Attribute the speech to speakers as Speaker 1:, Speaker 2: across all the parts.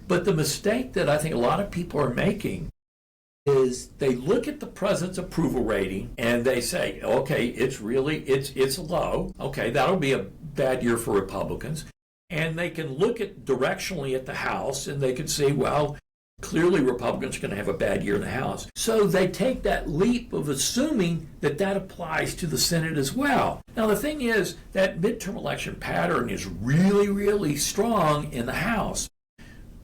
Speaker 1: But the mistake that I think a lot of people are making is they look at the president's approval rating and they say, okay, it's low. Okay, that'll be a bad year for Republicans. And they can look at directionally at the House and they can see, well, clearly Republicans are going to have a bad year in the House. So they take that leap of assuming that that applies to the Senate as well. Now, the thing is that midterm election pattern is really, really strong in the House,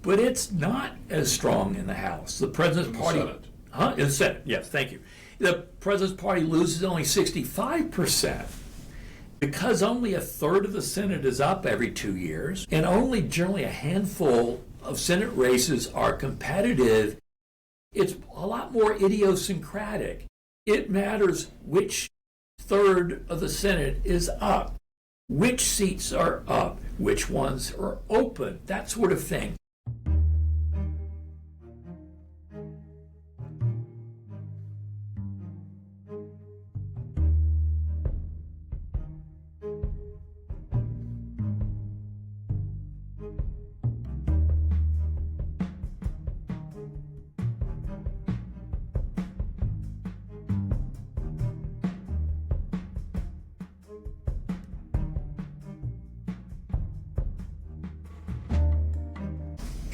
Speaker 1: but it's not as strong in the House. The President's Party...
Speaker 2: Senate.
Speaker 1: In the Senate, yes, thank you. The President's Party loses only 65%. Because only a third of the Senate is up every 2 years, and only generally a handful of Senate races are competitive, it's a lot more idiosyncratic. It matters which third of the Senate is up, which seats are up, which ones are open, that sort of thing.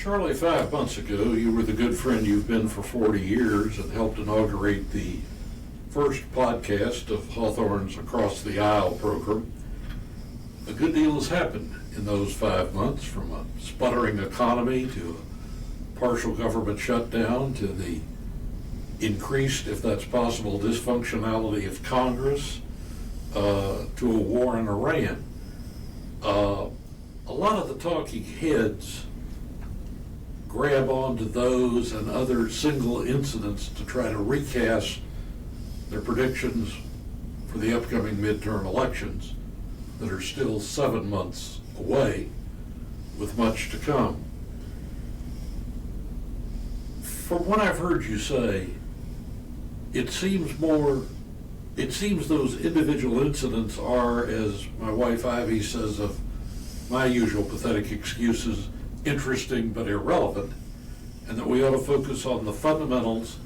Speaker 2: Charlie, 5 months ago, you were the good friend you've been for 40 years and helped inaugurate the first podcast of Hawthorne's Across the Aisle program. A good deal has happened in those 5 months, from a sputtering economy to a partial government shutdown to the increased, if that's possible, dysfunctionality of Congress, to a war in Iran. A lot of the talking heads grab onto those and other single incidents to try to recast their predictions for the upcoming midterm elections that are still 7 months away, with much to come. From what I've heard you say, it seems those individual incidents are, as my wife Ivy says of my usual pathetic excuses, interesting but irrelevant, and that we ought to focus on the fundamentals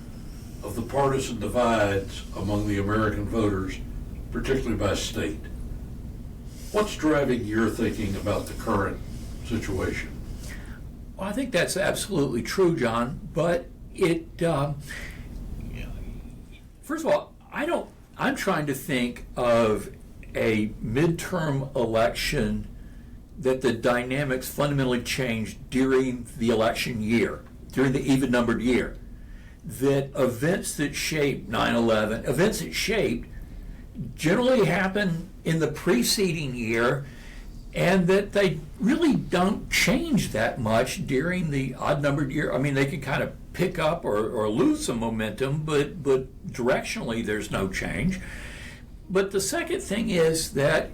Speaker 2: of the partisan divides among the American voters, particularly by state. What's driving your thinking about the current situation?
Speaker 1: Well, I think that's absolutely true, John, but first of all, I'm trying to think of a midterm election that the dynamics fundamentally changed during the election year, during the even-numbered year. That events that shaped 9/11, events that shaped generally happen in the preceding year, and that they really don't change that much during the odd-numbered year. I mean, they can kind of pick up or lose some momentum, but directionally there's no change. But the second thing is that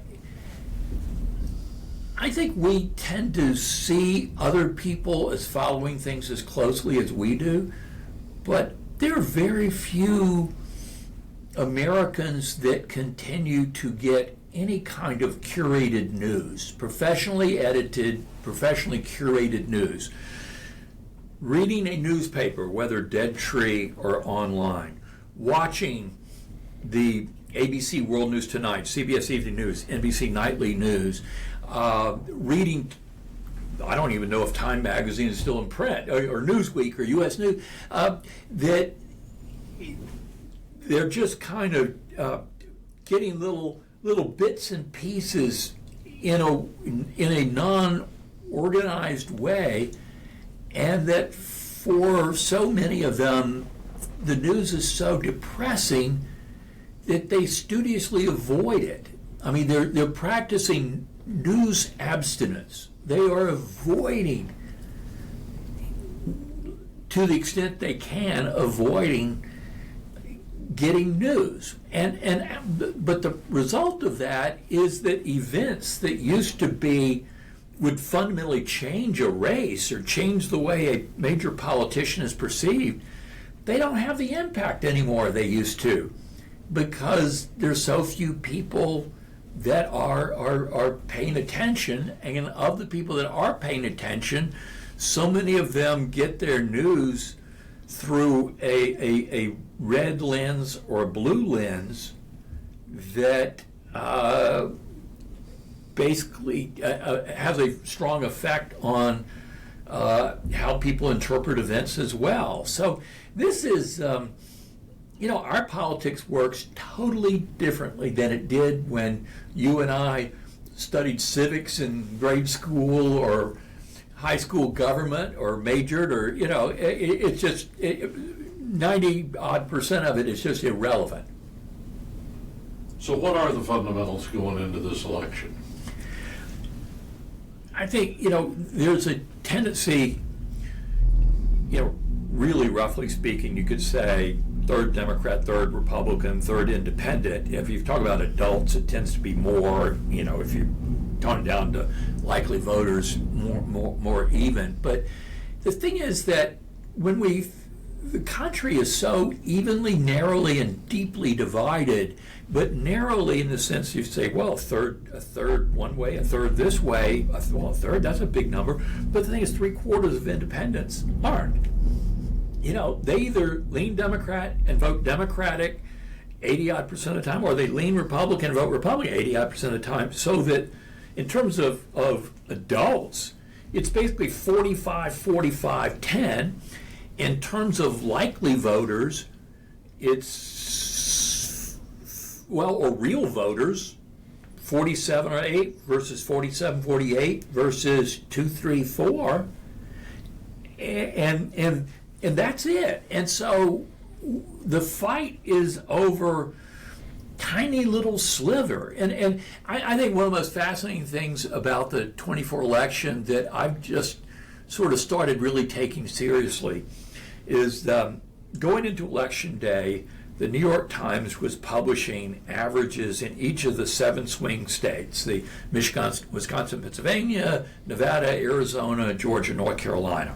Speaker 1: I think we tend to see other people as following things as closely as we do, but there are very few Americans that continue to get any kind of curated news, professionally edited, professionally curated news. Reading a newspaper, whether dead tree or online, watching the ABC World News Tonight, CBS Evening News, NBC Nightly News, reading, I don't even know if Time Magazine is still in print, or Newsweek or U.S. News, that they're just kind of getting little bits and pieces in a non-organized way, and that for so many of them, the news is so depressing that they studiously avoid it. I mean, they're practicing news abstinence. They are avoiding, to the extent they can, avoiding getting news. But the result of that is that events that used to be would fundamentally change a race or change the way a major politician is perceived, they don't have the impact anymore they used to, because there's so few people that are paying attention, and of the people that are paying attention, so many of them get their news through a red lens or a blue lens that basically has a strong effect on how people interpret events as well. So this is, our politics works totally differently than it did when you and I studied civics in grade school or high school government or majored, or, it's just 90% of it is just irrelevant.
Speaker 2: So what are the fundamentals going into this election?
Speaker 1: I think, there's a tendency, really roughly speaking, you could say third Democrat, third Republican, third independent. If you talk about adults, it tends to be more, if you tone it down to likely voters, more even. But the thing is that when the country is so evenly, narrowly, and deeply divided, but narrowly in the sense you say, well, a third one way, a third this way, a third, that's a big number. But the thing is, 3/4 of independents aren't. They either lean Democrat and vote Democratic 80-odd% of the time, or they lean Republican and vote Republican 80-odd% of the time, so that in terms of adults, it's basically 45-45-10. In terms of likely voters, it's, or real voters, 47-8 versus 47-48 versus 2-3-4, and that's it. And so the fight is over tiny little sliver. And I think one of the most fascinating things about the 24 election that I've just sort of started really taking seriously is going into election day, the New York Times was publishing averages in each of the 7 swing states, the Michigan, Wisconsin, Pennsylvania, Nevada, Arizona, Georgia, North Carolina.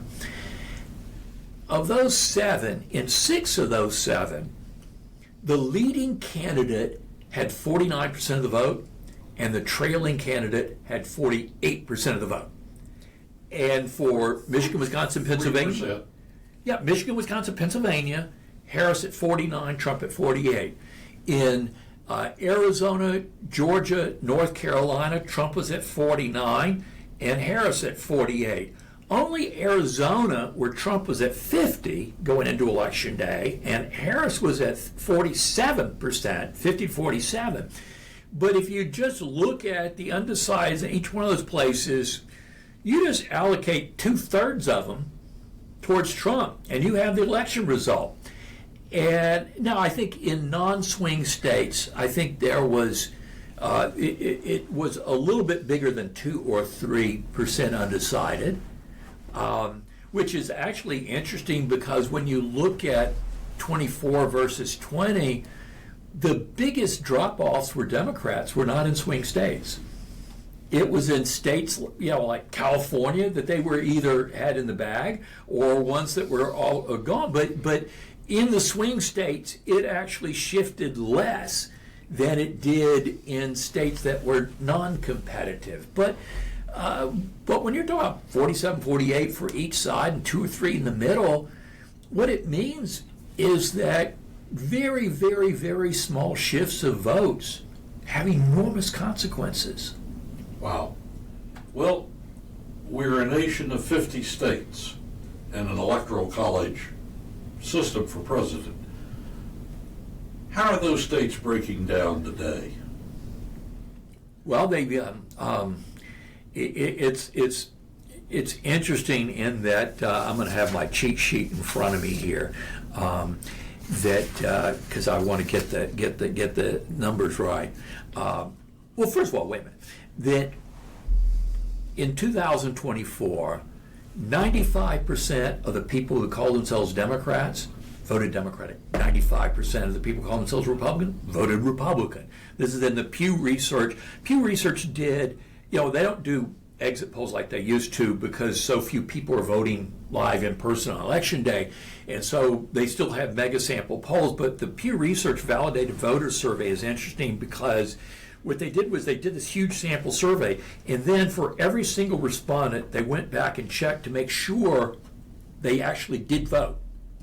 Speaker 1: Of those 7, in 6 of those 7, the leading candidate had 49% of the vote, and the trailing candidate had 48% of the vote. And for Michigan, Wisconsin, Pennsylvania,
Speaker 2: 3%.
Speaker 1: Michigan, Wisconsin, Pennsylvania, Harris at 49, Trump at 48. In Arizona, Georgia, North Carolina, Trump was at 49 and Harris at 48. Only Arizona, where Trump was at 50 going into election day, and Harris was at 47%, 50-47. But if you just look at the undecideds in each one of those places, you just allocate 2/3 of them towards Trump, and you have the election result. And now I think in non-swing states, I think there was, it was a little bit bigger than 2 or 3% undecided. Which is actually interesting because when you look at 24 versus 20, the biggest drop-offs were Democrats were not in swing states. It was in states, like California, that they were either had in the bag or ones that were all gone. But in the swing states, it actually shifted less than it did in states that were non-competitive. But when you're talking about 47-48 for each side and 2 or 3 in the middle, what it means is that very, very, very small shifts of votes have enormous consequences.
Speaker 2: Wow. Well, we're a nation of 50 states and an electoral college system for president. How are those states breaking down today?
Speaker 1: Well, it's interesting in that I'm going to have my cheat sheet in front of me here, because I want to get the numbers right. Well, first of all, wait a minute. That in 2024, 95% of the people who call themselves Democrats voted Democratic. 95% of the people who call themselves Republican voted Republican. This is in the Pew Research. Pew Research did, they don't do exit polls like they used to because so few people are voting live in person on election day, and so they still have mega sample polls. But the Pew Research Validated Voter Survey is interesting because what they did was they did this huge sample survey, and then for every single respondent, they went back and checked to make sure they actually did vote,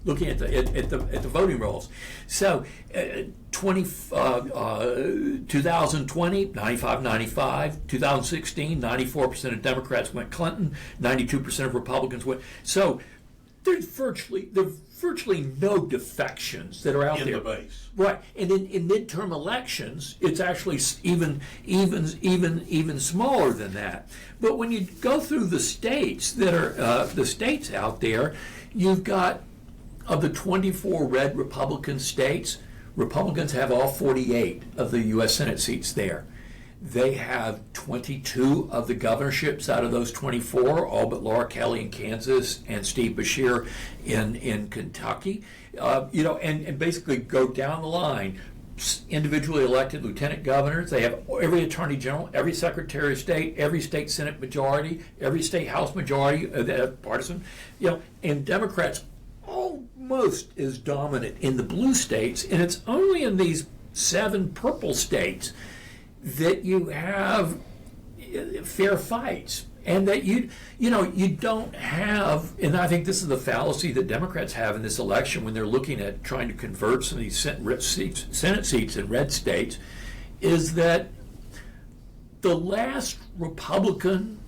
Speaker 1: looking at the voting rolls. So 2020, 95-95, 2016, 94% of Democrats went Clinton, 92% of Republicans went. So there's virtually no defections that are out
Speaker 2: in
Speaker 1: there.
Speaker 2: the base.
Speaker 1: Right, and in midterm elections, it's actually even smaller than that. But when you go through the states that are the states out there, you've got, of the 24 red Republican states, Republicans have all 48 of the U.S. Senate seats there. They have 22 of the governorships out of those 24, all but Laura Kelly in Kansas and Steve Beshear in Kentucky. And basically go down the line. Individually elected lieutenant governors. They have every attorney general, every secretary of state, every state senate majority, every state house majority, partisan. And Democrats almost as dominant in the blue states, and it's only in these 7 purple states that you have fair fights, and that you don't have. And I think this is the fallacy that Democrats have in this election when they're looking at trying to convert some of these Senate seats in red states, is that the last Republican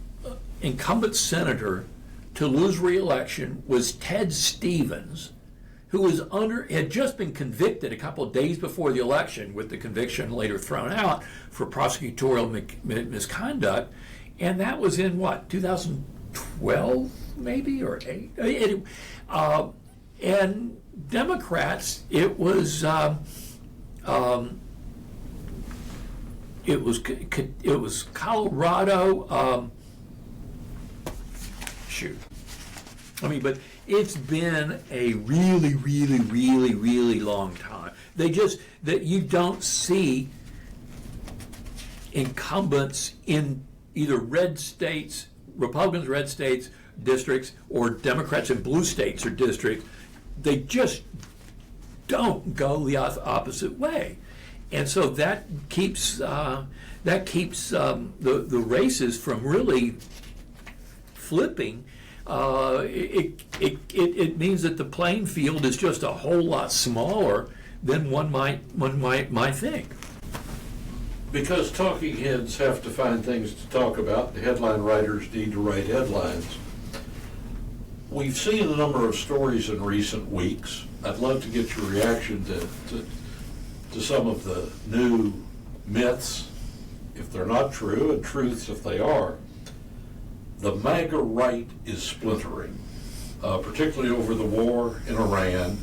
Speaker 1: incumbent senator to lose re-election was Ted Stevens, who had just been convicted a couple of days before the election, with the conviction later thrown out for prosecutorial misconduct, and that was in 2012 maybe, or 8. And Democrats, it was Colorado. But it's been a really, really, really, really long time. That you don't see incumbents in either red states, Republicans red states, districts, or Democrats in blue states or districts. They just don't go the opposite way. And so that keeps the races from really flipping. It means that the playing field is just a whole lot smaller than one might think.
Speaker 2: Because talking heads have to find things to talk about, the headline writers need to write headlines. We've seen a number of stories in recent weeks. I'd love to get your reaction to some of the new myths, if they're not true, and truths if they are. The MAGA right is splintering, particularly over the war in Iran.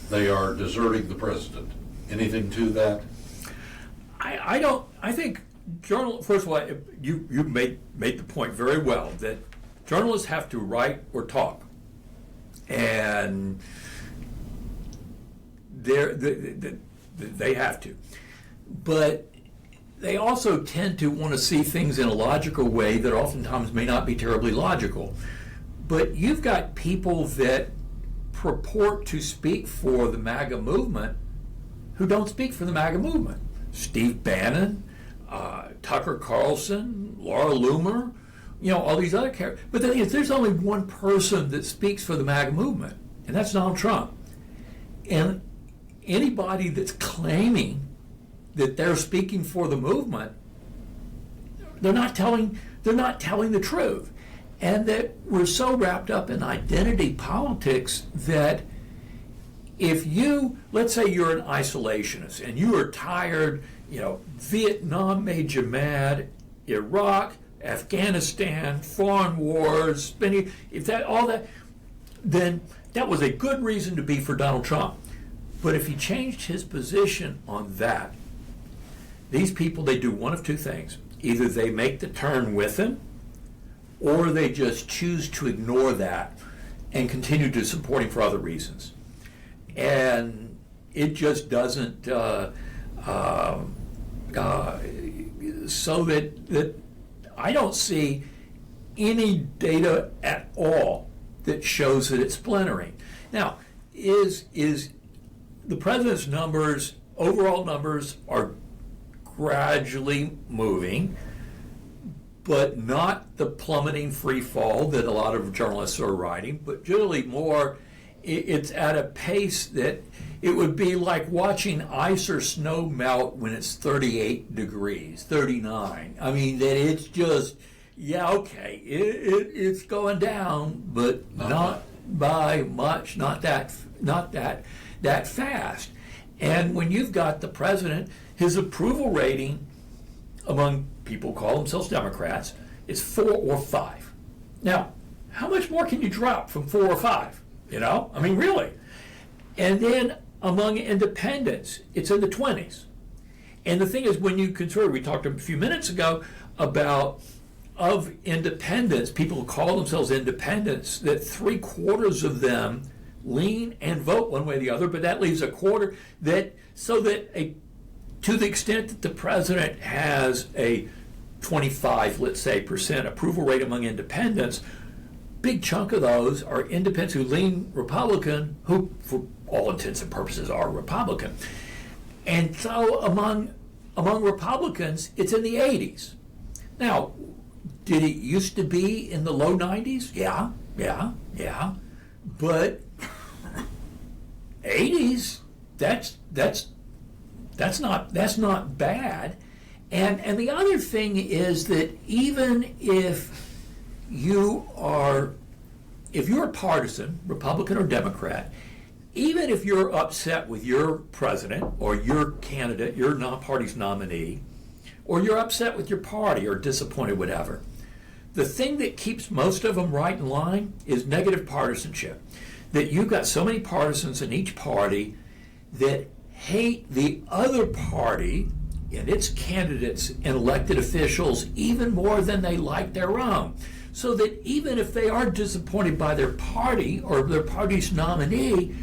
Speaker 2: They are deserting the president. Anything to that?
Speaker 1: I think first of all, you made the point very well that journalists have to write or talk, and they have to, but they also tend to want to see things in a logical way that oftentimes may not be terribly logical. But you've got people that purport to speak for the MAGA movement who don't speak for the MAGA movement. Steve Bannon, Tucker Carlson, Laura Loomer, all these other characters. But the thing is, there's only one person that speaks for the MAGA movement, and that's Donald Trump. And anybody that's claiming that they're speaking for the movement, they're not telling the truth. And that we're so wrapped up in identity politics that if let's say you're an isolationist and you are tired, Vietnam made you mad, Iraq, Afghanistan, foreign wars, then that was a good reason to be for Donald Trump. But if he changed his position on that, these people, they do one of two things. Either they make the turn with him, or they just choose to ignore that and continue to support him for other reasons. And it just doesn't, so that I don't see any data at all that shows that it's splintering. Now, is the president's numbers, overall numbers, are gradually moving, but not the plummeting free fall that a lot of journalists are writing, but generally more, it's at a pace that it would be like watching ice or snow melt when it's 38 degrees, 39. I mean, that it's just, yeah, okay, it's going down, but not by much, not that fast. And when you've got the president, his approval rating among people who call themselves Democrats is 4 or 5. Now, how much more can you drop from 4 or 5? You know, I mean, really. And then among independents, it's in the 20s. And the thing is, when you consider, we talked a few minutes ago about of independents, people who call themselves independents, that 3/4 of them lean and vote one way or the other, but that leaves a quarter that, so that to the extent that the president has a 25, let's say, percent approval rate among independents, big chunk of those are independents who lean Republican, who for all intents and purposes are Republican. And so among Republicans, it's in the 80s. Now, did it used to be in the low 90s? Yeah. But 80s, that's not bad. And the other thing is that even if you're partisan, Republican or Democrat, even if you're upset with your president or your candidate, your non-party's nominee, or you're upset with your party or disappointed, whatever, the thing that keeps most of them right in line is negative partisanship. That you've got so many partisans in each party that hate the other party and its candidates and elected officials even more than they like their own. So that even if they are disappointed by their party or their party's nominee,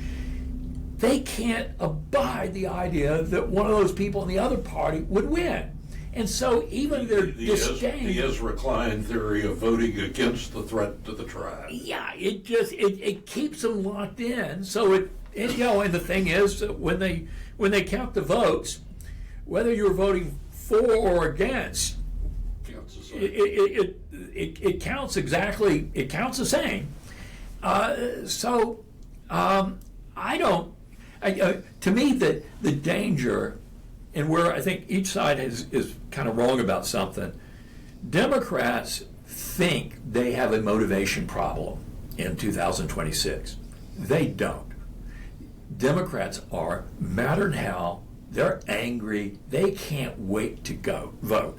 Speaker 1: they can't abide the idea that one of those people in the other party would win. And so even their disdain...
Speaker 2: The Ezra Klein theory of voting against the threat to the tribe.
Speaker 1: Yeah, it keeps them locked in. So and the thing is, when they count the votes, whether you're voting for or against, it counts exactly. It counts the same. To me, the danger, and where I think each side is kind of wrong about something, Democrats think they have a motivation problem in 2026. They don't. Democrats are madder than hell. They're angry. They can't wait to go vote.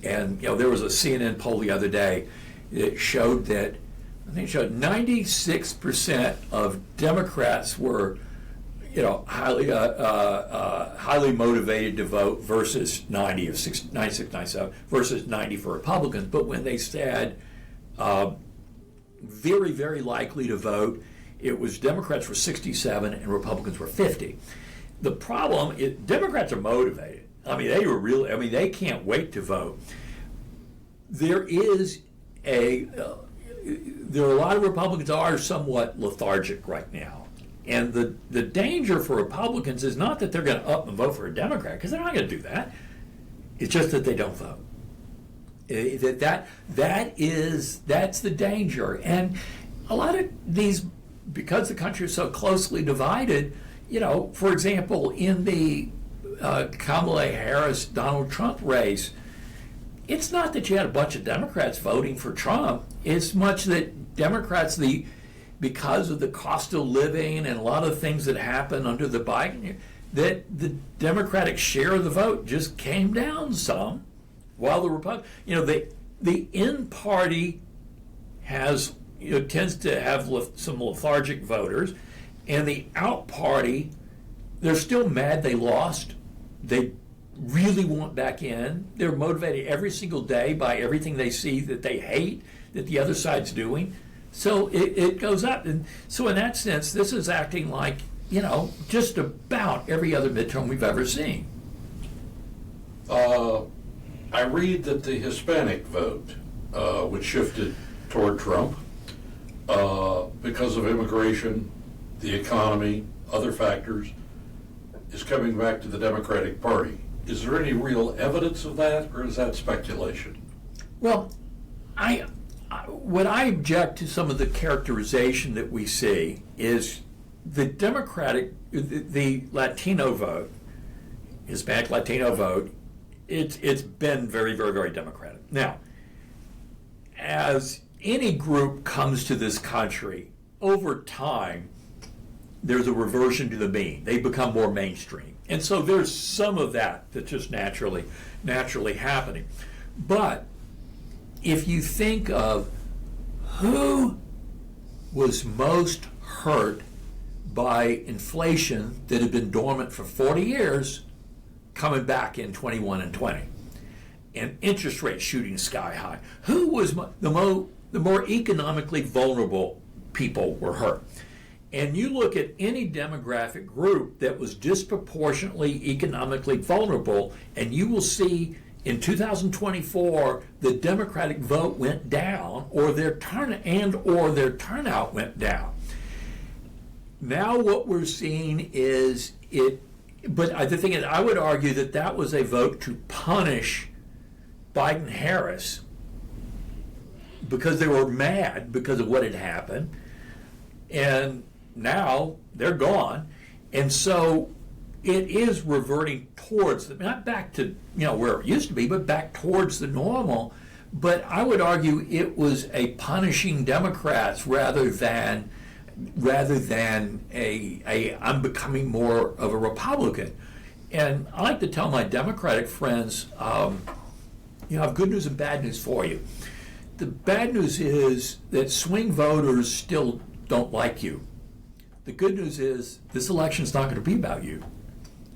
Speaker 1: And there was a CNN poll the other day that showed that 96% of Democrats were highly motivated to vote versus 96, 97 versus 90 for Republicans. But when they said very, very likely to vote, it was Democrats were 67 and Republicans were 50. The problem is Democrats are motivated. I mean, they can't wait to vote. There are a lot of Republicans are somewhat lethargic right now. And the danger for Republicans is not that they're going to up and vote for a Democrat, because they're not going to do that. It's just that they don't vote. That's the danger. And a lot of these, because the country is so closely divided, for example, in the Kamala Harris-Donald Trump race, it's not that you had a bunch of Democrats voting for Trump. It's much that Democrats, because of the cost of living and a lot of things that happened under the Biden, that the Democratic share of the vote just came down some, while the Republican, the in party tends to have some lethargic voters, and the out party, they're still mad they lost. They really want back in. They're motivated every single day by everything they see that they hate that the other side's doing. So it goes up. And so in that sense, this is acting like, just about every other midterm we've ever seen.
Speaker 2: I read that the Hispanic vote, which shifted toward Trump because of immigration, the economy, other factors, is coming back to the Democratic Party. Is there any real evidence of that, or is that speculation?
Speaker 1: Well, what I object to some of the characterization that we see is the the Latino vote, Hispanic Latino vote, it's been very, very, very Democratic. Now, as any group comes to this country, over time, there's a reversion to the mean. They become more mainstream. And so there's some of that that's just naturally happening. But if you think of who was most hurt by inflation that had been dormant for 40 years, coming back in 21 and 20, and interest rates shooting sky high, who was the more economically vulnerable people were hurt? And you look at any demographic group that was disproportionately economically vulnerable, and you will see in 2024 the Democratic vote went down, or their turnout went down. Now what we're seeing is but the thing is, I would argue that that was a vote to punish Biden-Harris because they were mad because of what had happened, and now they're gone, and so it is reverting towards, not back to where it used to be, but back towards the normal. But I would argue it was a punishing Democrats rather than a I'm becoming more of a Republican. And I like to tell my Democratic friends, I have good news and bad news for you. The bad news is that swing voters still don't like you. The good news is this election's not going to be about you.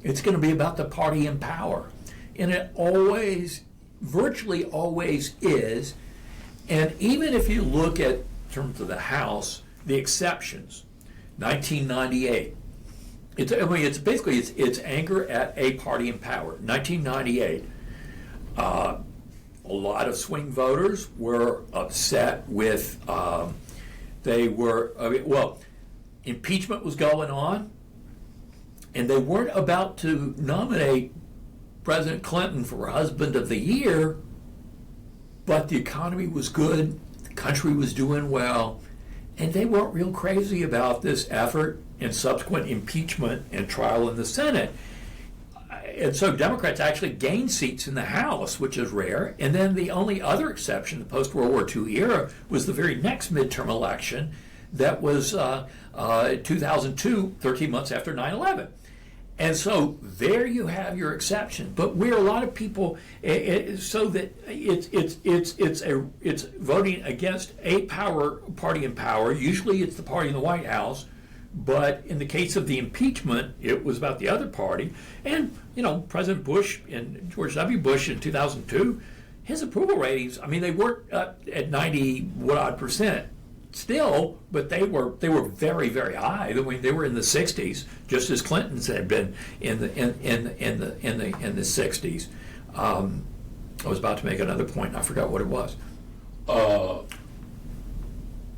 Speaker 1: It's going to be about the party in power. And it virtually always is. And even if you look at, in terms of the House, the exceptions, 1998. It's anger at a party in power. 1998, a lot of swing voters were upset with, impeachment was going on, and they weren't about to nominate President Clinton for Husband of the Year, but the economy was good, the country was doing well, and they weren't real crazy about this effort and subsequent impeachment and trial in the Senate. And so Democrats actually gained seats in the House, which is rare. And then the only other exception, the post-World War II era, was the very next midterm election that was 2002, 13 months after 9/11. And so there you have your exception. But where a lot of people, so that it's voting against a party in power. Usually it's the party in the White House, but in the case of the impeachment, it was about the other party. And President Bush and George W. Bush in 2002, his approval ratings, they weren't at 90% still, but they were very, very high. They were in the 60s, just as Clinton's had been in the 60s. I was about to make another point, and I forgot what it was.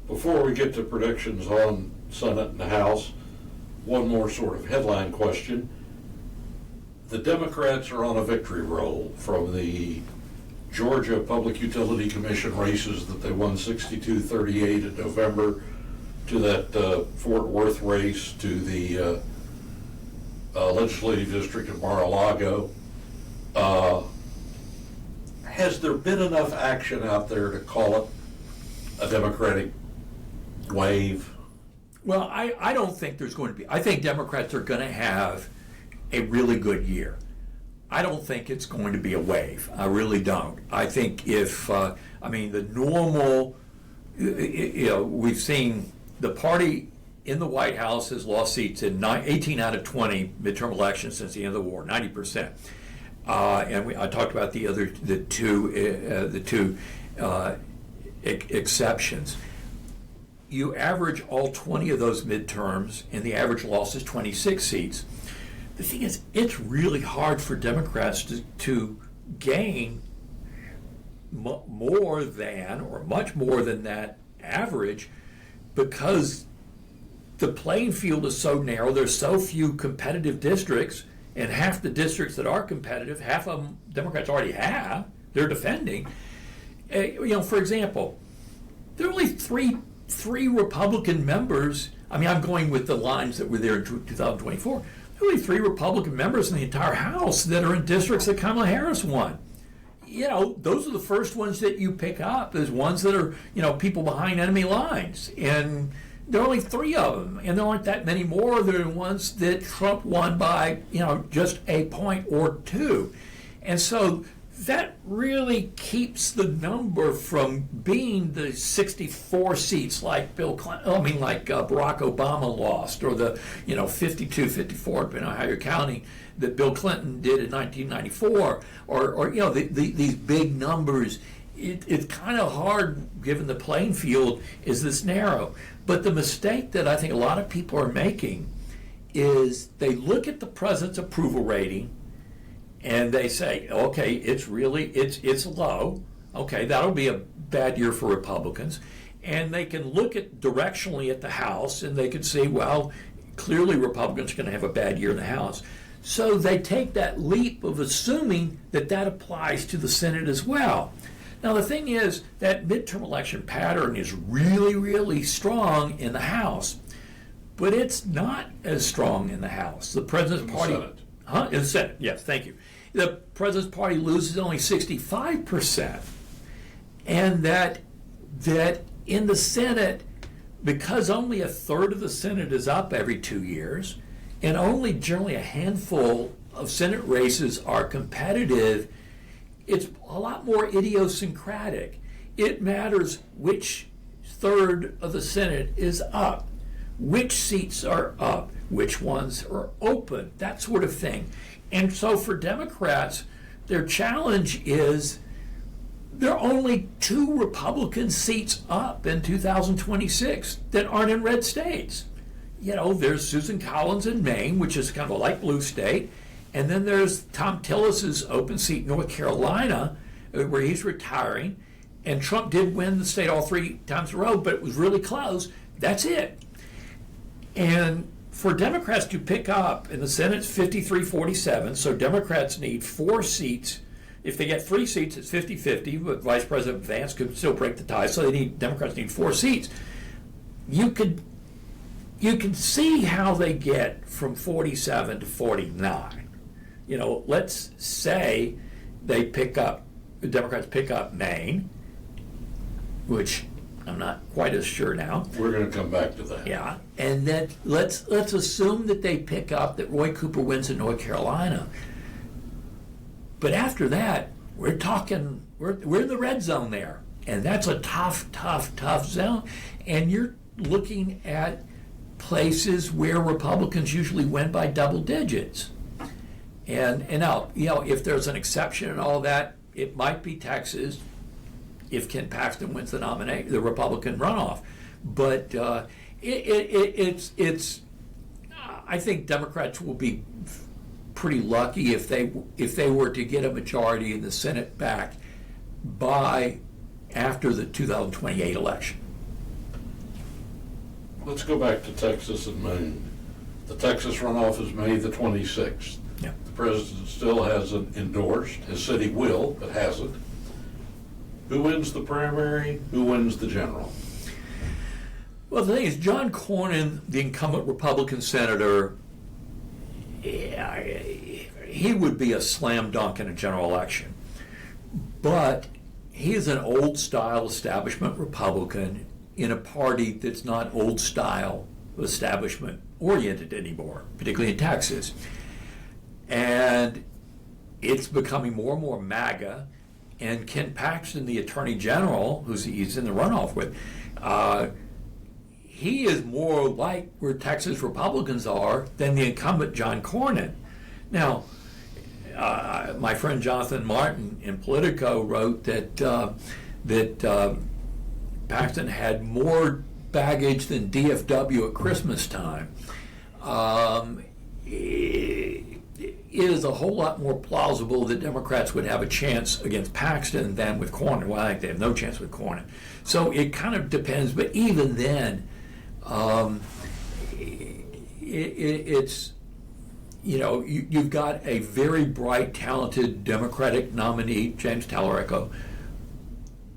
Speaker 2: Before we get to predictions on Senate and House, one more sort of headline question. The Democrats are on a victory roll from the Georgia Public Utility Commission races that they won 62-38 in November, to that Fort Worth race, to the legislative district of Mar-a-Lago. Has there been enough action out there to call it a Democratic wave?
Speaker 1: Well, I don't think there's going to be. I think Democrats are going to have a really good year. I don't think it's going to be a wave. I really don't. I think if, the normal, we've seen the party in the White House has lost seats in 18 out of 20 midterm elections since the end of the war, 90%. I talked about the two exceptions. You average all 20 of those midterms, and the average loss is 26 seats. The thing is, it's really hard for Democrats to gain more than, or much more than that average, because the playing field is so narrow. There's so few competitive districts, and half the districts that are competitive, half of them Democrats already have, they're defending. For example, there are only three Republican members. I mean, I'm going with the lines that were there in 2024. There are only 3 Republican members in the entire House that are in districts that Kamala Harris won. Those are the first ones that you pick up as ones that are, people behind enemy lines. And there are only 3 of them, and there aren't that many more than the ones that Trump won by, just a point or 2. And so that really keeps the number from being the 64 seats like Barack Obama lost, or the 52, 54, depending on how you're counting, that Bill Clinton did in 1994, or these big numbers. It's kind of hard, given the playing field is this narrow. But the mistake that I think a lot of people are making is they look at the president's approval rating and they say, okay, it's low. Okay, that'll be a bad year for Republicans. And they can look at directionally at the House and they can see, well, clearly Republicans are going to have a bad year in the House. So they take that leap of assuming that applies to the Senate as well. Now, the thing is, that midterm election pattern is really, really strong in the House, but it's not as strong in the House. The President's Party...
Speaker 2: Senate.
Speaker 1: In the Senate, yes, thank you. The President's Party loses only 65%, and that in the Senate, because only a third of the Senate is up every 2 years, and only generally a handful of Senate races are competitive, it's a lot more idiosyncratic. It matters which third of the Senate is up, which seats are up, which ones are open, that sort of thing. And so for Democrats, their challenge is there are only 2 Republican seats up in 2026 that aren't in red states. There's Susan Collins in Maine, which is kind of a light blue state, and then there's Tom Tillis's open seat in North Carolina, where he's retiring, and Trump did win the state all 3 times in a row, but it was really close. That's it. And for Democrats to pick up, in the Senate's 53-47, so Democrats need 4 seats. If they get 3 seats, it's 50-50, but Vice President Vance could still break the tie, so Democrats need 4 seats. You can see how they get from 47 to 49. Let's say the Democrats pick up Maine, which I'm not quite as sure now.
Speaker 2: We're going to come back to that.
Speaker 1: Yeah, and then let's assume that they pick up that Roy Cooper wins in North Carolina. But after that, we're in the red zone there, and that's a tough zone. And you're looking at places where Republicans usually win by double digits. And now, if there's an exception and all that, it might be Texas if Ken Paxton wins the Republican runoff. But I think Democrats will be pretty lucky if they were to get a majority in the Senate back by after the 2028 election.
Speaker 2: Let's go back to Texas and Maine. The Texas runoff is May the 26th.
Speaker 1: Yeah.
Speaker 2: The president still hasn't endorsed. His city will, but hasn't. Who wins the primary? Who wins the general?
Speaker 1: Well, the thing is, John Cornyn, the incumbent Republican senator, he would be a slam dunk in a general election. But he is an old-style establishment Republican in a party that's not old-style establishment-oriented anymore, particularly in Texas. And it's becoming more and more MAGA. And Ken Paxton, the Attorney General, he's in the runoff with, he is more like where Texas Republicans are than the incumbent John Cornyn. Now, my friend Jonathan Martin in Politico wrote that Paxton had more baggage than DFW at Christmas time. It is a whole lot more plausible that Democrats would have a chance against Paxton than with Cornyn. Well, I think they have no chance with Cornyn. So it kind of depends, but even then, you've got a very bright, talented Democratic nominee, James Talarico,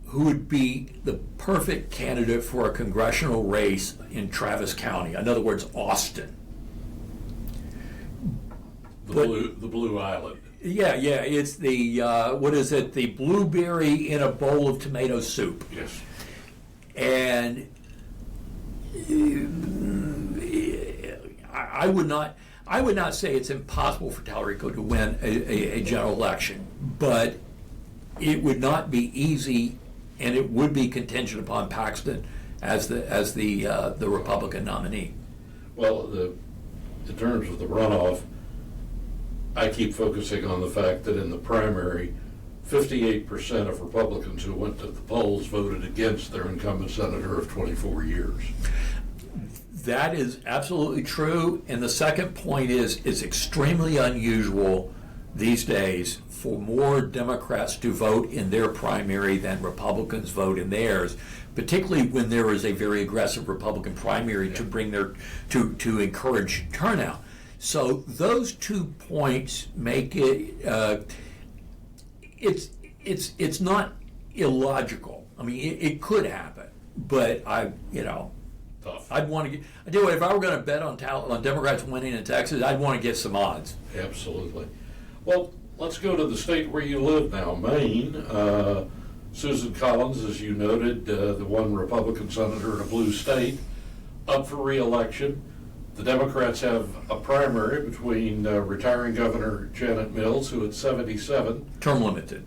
Speaker 1: who would be the perfect candidate for a congressional race in Travis County. In other words, Austin.
Speaker 2: The Blue Island.
Speaker 1: Yeah, it's the, what is it, the blueberry in a bowl of tomato soup.
Speaker 2: Yes.
Speaker 1: And I would not say it's impossible for Talarico to win a general election, but it would not be easy, and it would be contingent upon Paxton as the Republican nominee.
Speaker 2: Well, in terms of the runoff, I keep focusing on the fact that in the primary, 58% of Republicans who went to the polls voted against their incumbent senator of 24 years.
Speaker 1: That is absolutely true. And the second point is, it's extremely unusual these days for more Democrats to vote in their primary than Republicans vote in theirs, particularly when there is a very aggressive Republican primary to bring to encourage turnout. So those 2 points make it it's not illogical. I mean, it could happen, but
Speaker 2: Tough.
Speaker 1: I'd want to get. I tell you what, if I were going to bet on Democrats winning in Texas, I'd want to get some odds.
Speaker 2: Absolutely. Well, let's go to the state where you live now, Maine. Susan Collins, as you noted, the one Republican senator in a blue state, up for re-election. The Democrats have a primary between retiring Governor Janet Mills, who at 77,
Speaker 1: Term limited.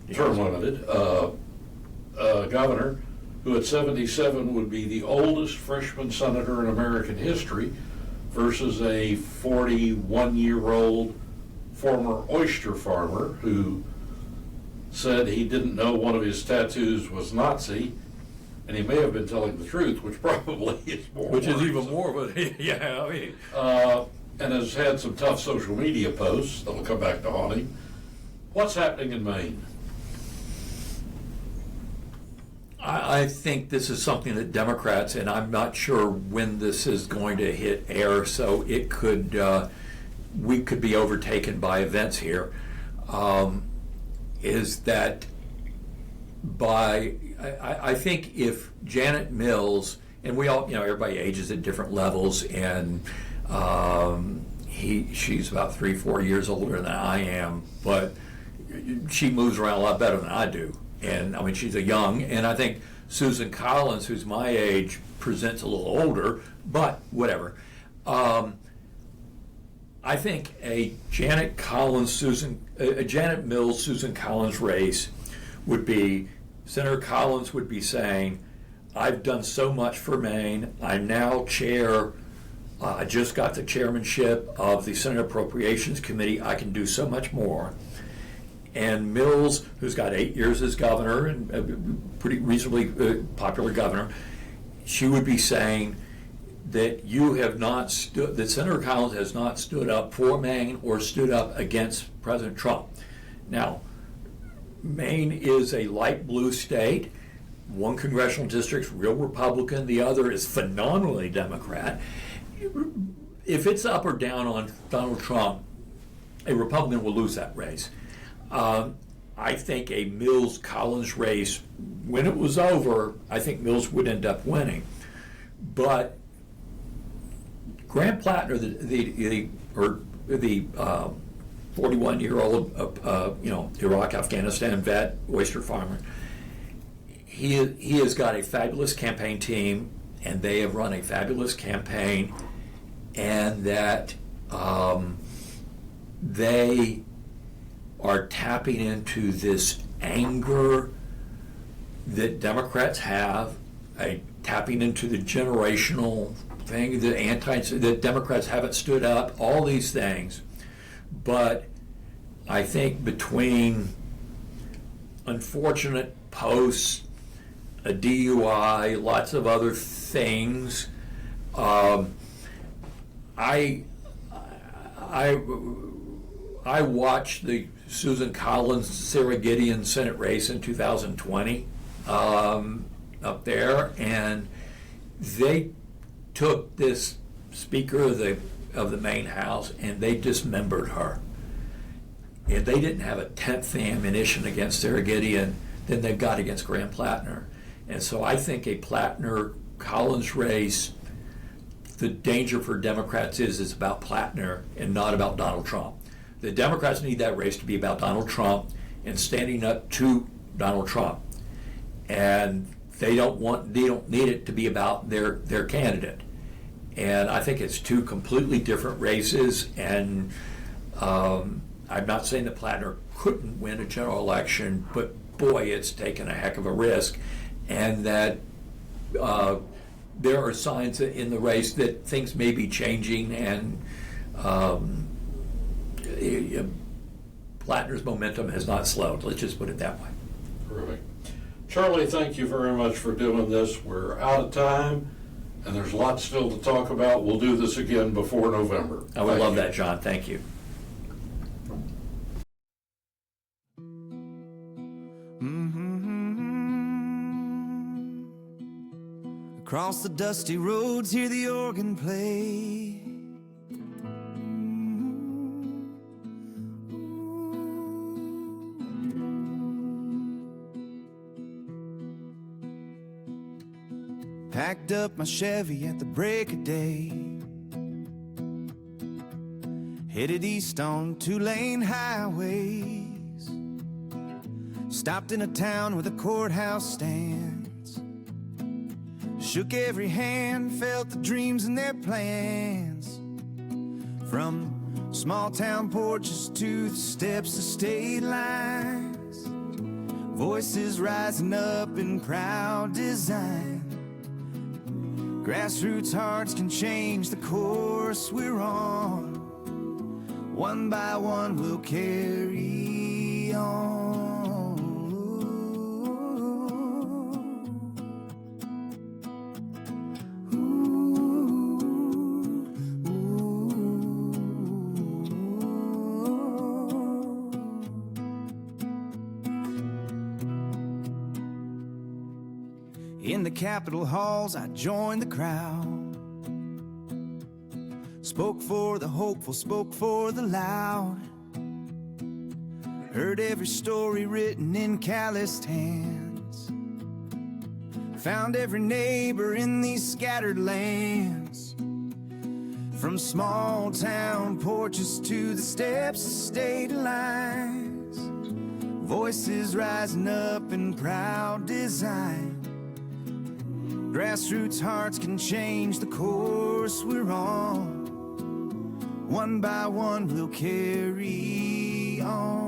Speaker 2: governor, who at 77 would be the oldest freshman senator in American history, versus a 41-year-old former oyster farmer who said he didn't know one of his tattoos was Nazi, and he may have been telling the truth, which probably is more.
Speaker 1: Which is even more of a, yeah, I mean.
Speaker 2: And has had some tough social media posts that'll come back to haunt him. What's happening in Maine?
Speaker 1: I think this is something that Democrats, and I'm not sure when this is going to hit air, so it could, we could be overtaken by events here, is that I think if Janet Mills, and we all, everybody ages at different levels, and she's about 3-4 years older than I am, but she moves around a lot better than I do. And I mean, she's a young, and I think Susan Collins, who's my age, presents a little older, but whatever. I think a Janet Mills, Susan Collins race would be, Senator Collins would be saying, I've done so much for Maine. I'm now chair. I just got the chairmanship of the Senate Appropriations Committee. I can do so much more. And Mills, who's got 8 years as governor and a pretty reasonably popular governor, she would be saying that that Senator Collins has not stood up for Maine or stood up against President Trump. Now, Maine is a light blue state. One congressional district's real Republican, the other is phenomenally Democrat. If it's up or down on Donald Trump, a Republican will lose that race. I think a Mills-Collins race, when it was over, I think Mills would end up winning. But Grant Plattner, the 41-year-old, Iraq, Afghanistan vet, oyster farmer, he has got a fabulous campaign team, and they have run a fabulous campaign, and that they are tapping into this anger that Democrats have, tapping into the generational thing, that Democrats haven't stood up, all these things. But I think between unfortunate posts, a DUI, lots of other things, I watched the Susan Collins, Sarah Gideon Senate race in 2020 up there, and they took this Speaker of the of the main house, and they dismembered her. If they didn't have a tenth the ammunition against Sarah Gideon than they've got against Graham Plattner. And so I think a Plattner-Collins race, the danger for Democrats is about Plattner and not about Donald Trump. The Democrats need that race to be about Donald Trump and standing up to Donald Trump. And they don't need it to be about their candidate. And I think it's two completely different races, and I'm not saying that Plattner couldn't win a general election, but boy, it's taken a heck of a risk, and that there are signs in the race that things may be changing, and Plattner's momentum has not slowed. Let's just put it that way.
Speaker 2: Terrific. Charlie, thank you very much for doing this. We're out of time, and there's lots still to talk about. We'll do this again before November.
Speaker 1: I would love that, John. Thank you.
Speaker 3: Across the dusty roads, hear the organ play. Packed up my Chevy at the break of day, headed east on two-lane highways. Stopped in a town where the courthouse stands, shook every hand, felt the dreams and their plans. From small town porches to the steps of state lines, voices rising up in proud design. Grassroots hearts can change the course we're on. One by one we'll carry on. In the Capitol halls, I joined the crowd. Spoke for the hopeful, spoke for the loud. Heard every story written in calloused hands. Found every neighbor in these scattered lands. From small town porches to the steps of state lines, voices rising up in proud design. Grassroots hearts can change the course we're on. One by one we'll carry on.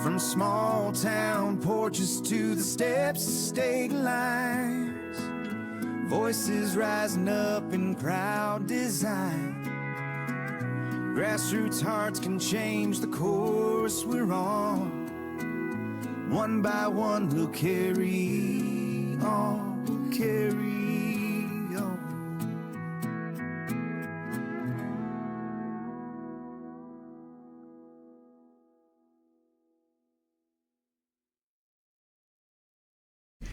Speaker 3: From small town porches to the steps of state lines, voices rising up in proud design. Grassroots hearts can change the course we're on. One by one we'll carry on.